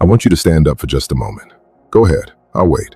want you to stand up for just a moment. Go ahead, I'll wait.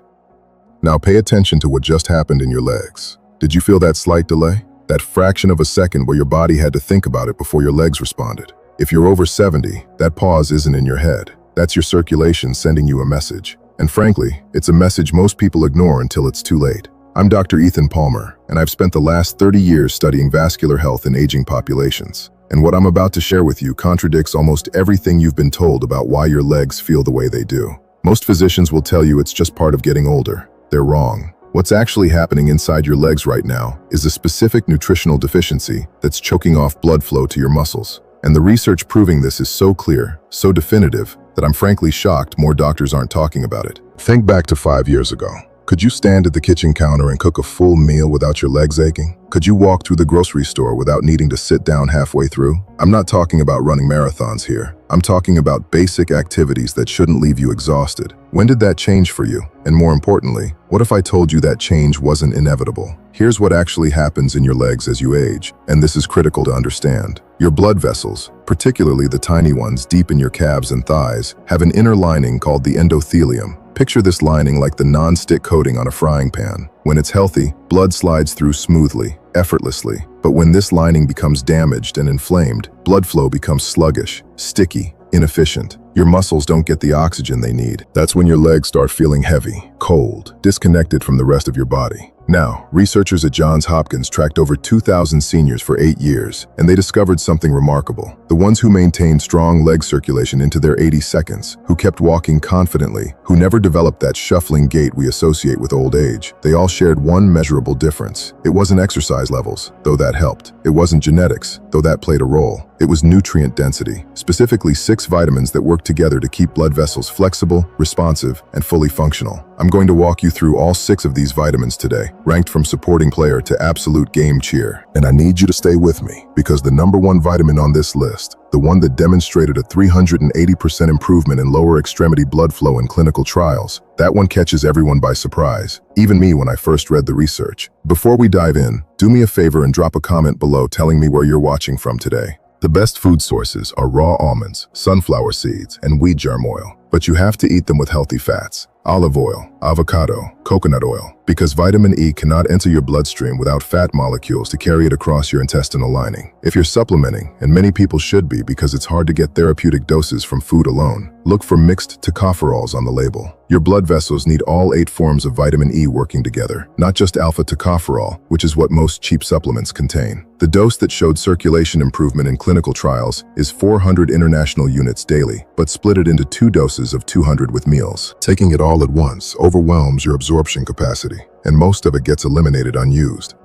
Now pay attention to what just happened in your legs. Did you feel that slight delay? That fraction of a second where your body had to think about it before your legs responded. If you're over 70, that pause isn't in your head. That's your circulation sending you a message. And frankly, it's a message most people ignore until it's too late. I'm Dr. Ethan Palmer, and I've spent the last 30 years studying vascular health in aging populations. And what I'm about to share with you contradicts almost everything you've been told about why your legs feel the way they do. Most physicians will tell you it's just part of getting older. They're wrong. What's actually happening inside your legs right now is a specific nutritional deficiency that's choking off blood flow to your muscles. And the research proving this is so clear, so definitive, that I'm frankly shocked more doctors aren't talking about it. Think back to 5 years ago. Could you stand at the kitchen counter and cook a full meal without your legs aching? Could you walk through the grocery store without needing to sit down halfway through? I'm not talking about running marathons here. I'm talking about basic activities that shouldn't leave you exhausted. When did that change for you? And more importantly, what if I told you that change wasn't inevitable? Here's what actually happens in your legs as you age, and this is critical to understand. Your blood vessels, particularly the tiny ones deep in your calves and thighs, have an inner lining called the endothelium. Picture this lining like the non-stick coating on a frying pan. When it's healthy, blood slides through smoothly, effortlessly. But when this lining becomes damaged and inflamed, blood flow becomes sluggish, sticky, inefficient. Your muscles don't get the oxygen they need. That's when your legs start feeling heavy, cold, disconnected from the rest of your body. Now, researchers at Johns Hopkins tracked over 2,000 seniors for 8 years, and they discovered something remarkable. The ones who maintained strong leg circulation into their 80 seconds, who kept walking confidently, who never developed that shuffling gait we associate with old age, they all shared one measurable difference. It wasn't exercise levels, though that helped. It wasn't genetics, though that played a role. It was nutrient density, specifically 6 vitamins that work together to keep blood vessels flexible, responsive, and fully functional. I'm going to walk you through all 6 of these vitamins today, ranked from supporting player to absolute game cheer. And I need you to stay with me, because the number 1 vitamin on this list, the one that demonstrated a 380% improvement in lower extremity blood flow in clinical trials, that one catches everyone by surprise, even me when I first read the research. Before we dive in, do me a favor and drop a comment below telling me where you're watching from today. The best food sources are raw almonds, sunflower seeds, and wheat germ oil, but you have to eat them with healthy fats. Olive oil, avocado, coconut oil, because vitamin E cannot enter your bloodstream without fat molecules to carry it across your intestinal lining. If you're supplementing, and many people should be because it's hard to get therapeutic doses from food alone, look for mixed tocopherols on the label. Your blood vessels need all 8 forms of vitamin E working together, not just alpha tocopherol, which is what most cheap supplements contain. The dose that showed circulation improvement in clinical trials is 400 international units daily, but split it into 2 doses of 200 with meals. Taking it all at once overwhelms your absorption capacity, and most of it gets eliminated unused.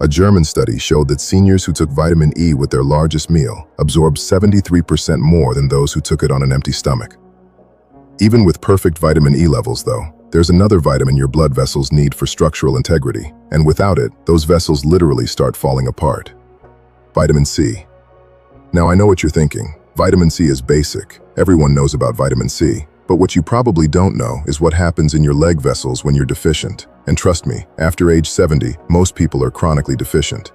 A German study showed that seniors who took vitamin E with their largest meal absorbed 73% more than those who took it on an empty stomach. Even with perfect vitamin E levels, though, there's another vitamin your blood vessels need for structural integrity, and without it, those vessels literally start falling apart. Vitamin C. Now I know what you're thinking. Vitamin C is basic. Everyone knows about vitamin C. But what you probably don't know is what happens in your leg vessels when you're deficient. And trust me, after age 70, most people are chronically deficient.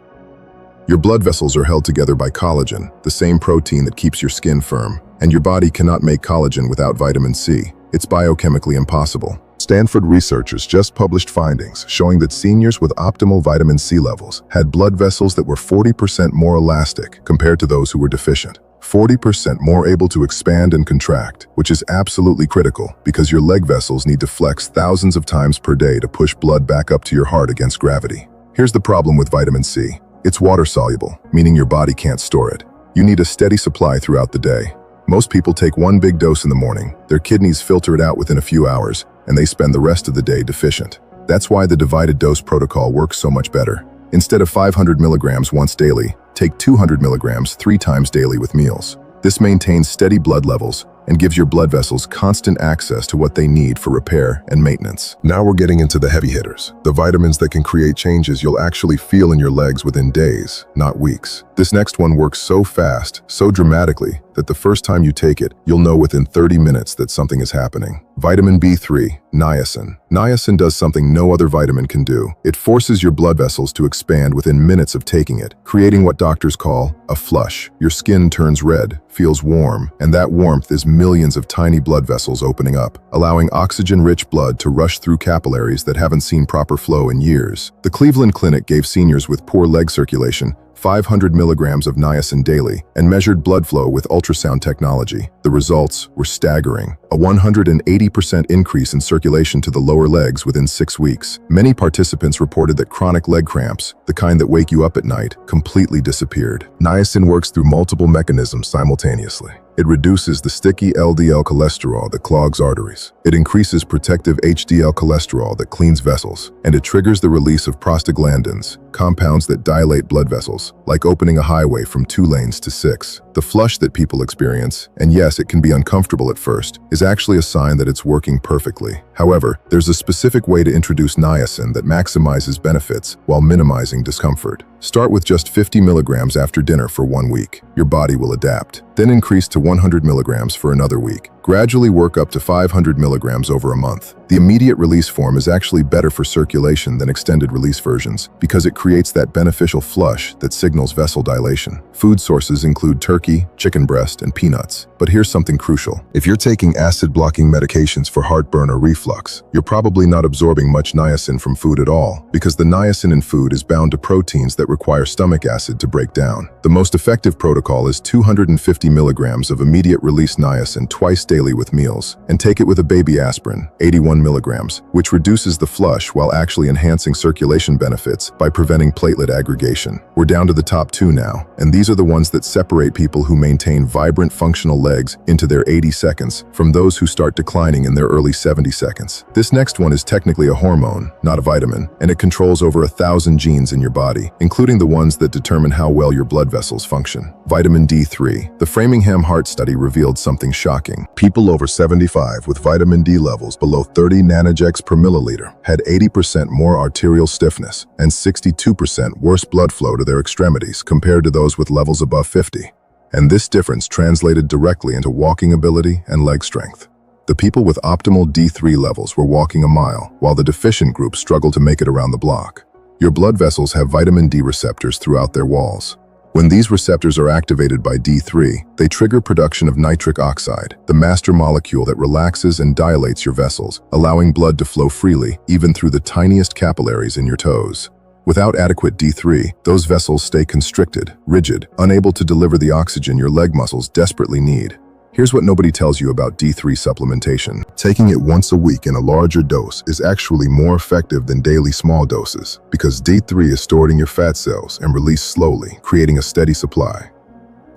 Your blood vessels are held together by collagen, the same protein that keeps your skin firm. And your body cannot make collagen without vitamin C. It's biochemically impossible. Stanford researchers just published findings showing that seniors with optimal vitamin C levels had blood vessels that were 40% more elastic compared to those who were deficient. 40% more able to expand and contract, which is absolutely critical because your leg vessels need to flex thousands of times per day to push blood back up to your heart against gravity. Here's the problem with vitamin C. It's water-soluble, meaning your body can't store it. You need a steady supply throughout the day. Most people take one big dose in the morning, their kidneys filter it out within a few hours, and they spend the rest of the day deficient. That's why the divided dose protocol works so much better. Instead of 500 milligrams once daily, take 200 milligrams 3 times daily with meals. This maintains steady blood levels and gives your blood vessels constant access to what they need for repair and maintenance. Now we're getting into the heavy hitters, the vitamins that can create changes you'll actually feel in your legs within days, not weeks. This next one works so fast, so dramatically, that the first time you take it, you'll know within 30 minutes that something is happening. Vitamin B3, niacin. Niacin does something no other vitamin can do. It forces your blood vessels to expand within minutes of taking it, creating what doctors call a flush. Your skin turns red, feels warm, and that warmth is millions of tiny blood vessels opening up, allowing oxygen-rich blood to rush through capillaries that haven't seen proper flow in years. The Cleveland Clinic gave seniors with poor leg circulation 500 milligrams of niacin daily and measured blood flow with ultrasound technology. The results were staggering. A 180% increase in circulation to the lower legs within 6 weeks. Many participants reported that chronic leg cramps, the kind that wake you up at night, completely disappeared. Niacin works through multiple mechanisms simultaneously. It reduces the sticky LDL cholesterol that clogs arteries. It increases protective HDL cholesterol that cleans vessels. And it triggers the release of prostaglandins, compounds that dilate blood vessels, like opening a highway from 2 lanes to 6. The flush that people experience, and yes, it can be uncomfortable at first, is actually a sign that it's working perfectly. However, there's a specific way to introduce niacin that maximizes benefits while minimizing discomfort. Start with just 50 milligrams after dinner for 1 week. Your body will adapt. Then increase to 100 milligrams for another week. Gradually work up to 500 milligrams over a month. The immediate release form is actually better for circulation than extended release versions because it creates that beneficial flush that signals vessel dilation. Food sources include turkey, chicken breast, and peanuts. But here's something crucial. If you're taking acid-blocking medications for heartburn or reflux, you're probably not absorbing much niacin from food at all because the niacin in food is bound to proteins that require stomach acid to break down. The most effective protocol is 250 milligrams of immediate release niacin twice daily with meals, and take it with a baby aspirin, 81 milligrams, which reduces the flush while actually enhancing circulation benefits by preventing platelet aggregation. We're down to the top 2 now, and these are the ones that separate people who maintain vibrant functional legs into their 80 seconds from those who start declining in their early 70 seconds. This next one is technically a hormone, not a vitamin, and it controls over 1,000 genes in your body, including the ones that determine how well your blood vessels function. Vitamin D3. The Framingham Heart Study revealed something shocking. People over 75 with vitamin D levels below 30 nanojex per milliliter had 80% more arterial stiffness and 62% worse blood flow to their extremities compared to those with levels above 50. And this difference translated directly into walking ability and leg strength. The people with optimal D3 levels were walking a mile, while the deficient group struggled to make it around the block. Your blood vessels have vitamin D receptors throughout their walls. When these receptors are activated by D3, they trigger production of nitric oxide, the master molecule that relaxes and dilates your vessels, allowing blood to flow freely, even through the tiniest capillaries in your toes. Without adequate D3, those vessels stay constricted, rigid, unable to deliver the oxygen your leg muscles desperately need. Here's what nobody tells you about D3 supplementation. Taking it once a week in a larger dose is actually more effective than daily small doses because D3 is stored in your fat cells and released slowly, creating a steady supply.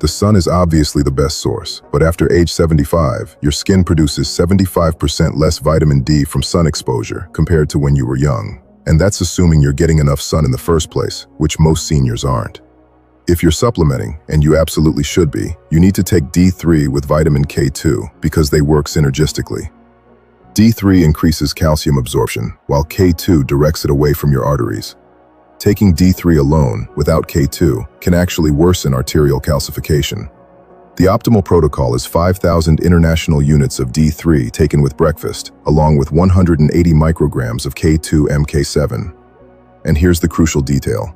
The sun is obviously the best source, but after age 75, your skin produces 75% less vitamin D from sun exposure compared to when you were young. And that's assuming you're getting enough sun in the first place, which most seniors aren't. If you're supplementing, and you absolutely should be, you need to take D3 with vitamin K2 because they work synergistically. D3 increases calcium absorption, while K2 directs it away from your arteries. Taking D3 alone, without K2, can actually worsen arterial calcification. The optimal protocol is 5,000 international units of D3 taken with breakfast, along with 180 micrograms of K2-MK7. And here's the crucial detail.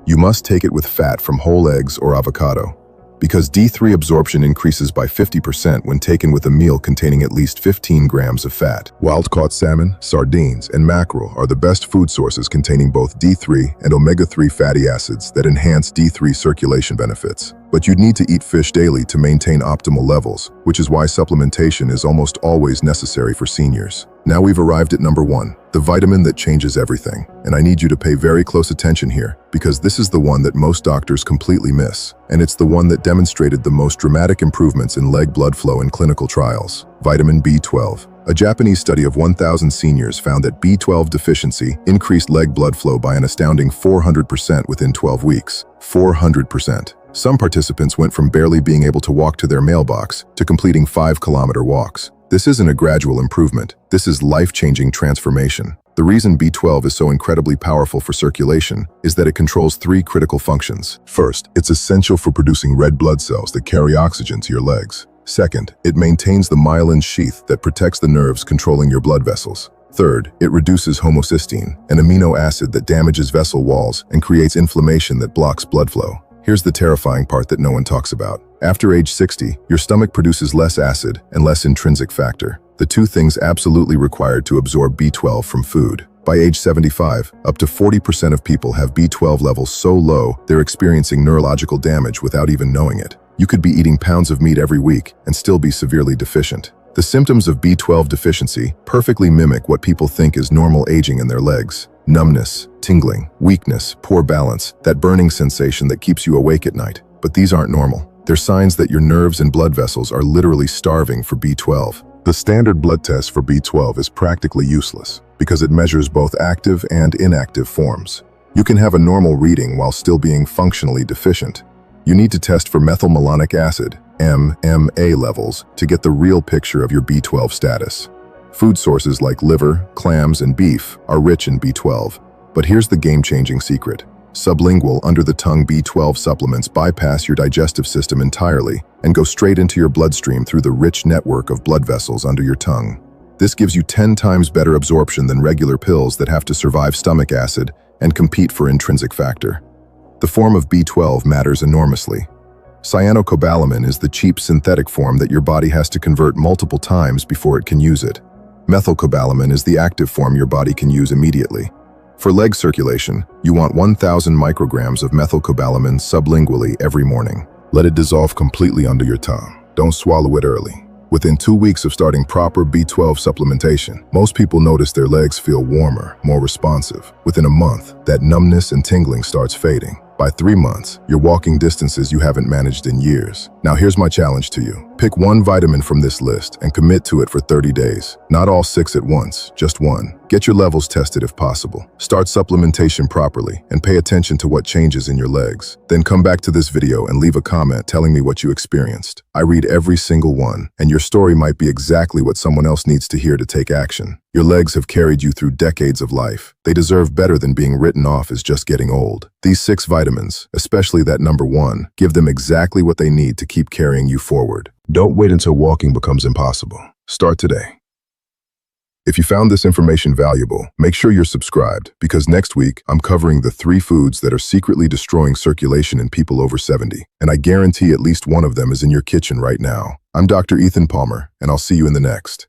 You must take it with fat from whole eggs or avocado, because D3 absorption increases by 50% when taken with a meal containing at least 15 grams of fat. Wild-caught salmon, sardines, and mackerel are the best food sources containing both D3 and omega-3 fatty acids that enhance D3 circulation benefits. But you'd need to eat fish daily to maintain optimal levels, which is why supplementation is almost always necessary for seniors. Now we've arrived at number 1, the vitamin that changes everything. And I need you to pay very close attention here, because this is the one that most doctors completely miss. And it's the one that demonstrated the most dramatic improvements in leg blood flow in clinical trials. Vitamin B12. A Japanese study of 1,000 seniors found that B12 deficiency increased leg blood flow by an astounding 400% within 12 weeks. 400%. Some participants went from barely being able to walk to their mailbox to completing 5-kilometer walks. This isn't a gradual improvement. This is life-changing transformation. The reason B12 is so incredibly powerful for circulation is that it controls 3 critical functions. First, it's essential for producing red blood cells that carry oxygen to your legs. Second, it maintains the myelin sheath that protects the nerves controlling your blood vessels. Third, it reduces homocysteine, an amino acid that damages vessel walls and creates inflammation that blocks blood flow. Here's the terrifying part that no one talks about. After age 60, your stomach produces less acid and less intrinsic factor, the two things absolutely required to absorb B12 from food. By age 75, up to 40% of people have B12 levels so low they're experiencing neurological damage without even knowing it. You could be eating pounds of meat every week and still be severely deficient. The symptoms of B12 deficiency perfectly mimic what people think is normal aging in their legs. Numbness, tingling, weakness, poor balance, that burning sensation that keeps you awake at night. But these aren't normal. They're signs that your nerves and blood vessels are literally starving for B12. The standard blood test for B12 is practically useless because it measures both active and inactive forms. You can have a normal reading while still being functionally deficient. You need to test for methylmalonic acid, MMA levels, to get the real picture of your B12 status. Food sources like liver, clams, and beef are rich in B12. But here's the game-changing secret. Sublingual, under-the-tongue B12 supplements bypass your digestive system entirely and go straight into your bloodstream through the rich network of blood vessels under your tongue. This gives you 10 times better absorption than regular pills that have to survive stomach acid and compete for intrinsic factor. The form of B12 matters enormously. Cyanocobalamin is the cheap synthetic form that your body has to convert multiple times before it can use it. Methylcobalamin is the active form your body can use immediately. For leg circulation, you want 1,000 micrograms of methylcobalamin sublingually every morning. Let it dissolve completely under your tongue. Don't swallow it early. Within 2 weeks of starting proper B12 supplementation, most people notice their legs feel warmer, more responsive. Within a month, that numbness and tingling starts fading. By 3 months, you're walking distances you haven't managed in years. Now here's my challenge to you. Pick one vitamin from this list and commit to it for 30 days. Not all 6 at once, just one. Get your levels tested if possible. Start supplementation properly and pay attention to what changes in your legs. Then come back to this video and leave a comment telling me what you experienced. I read every single one, and your story might be exactly what someone else needs to hear to take action. Your legs have carried you through decades of life. They deserve better than being written off as just getting old. These 6 vitamins, especially that number 1, give them exactly what they need to keep carrying you forward. Don't wait until walking becomes impossible. Start today. If you found this information valuable, make sure you're subscribed, because next week I'm covering the 3 foods that are secretly destroying circulation in people over 70, and I guarantee at least one of them is in your kitchen right now. I'm Dr. Ethan Palmer, and I'll see you in the next.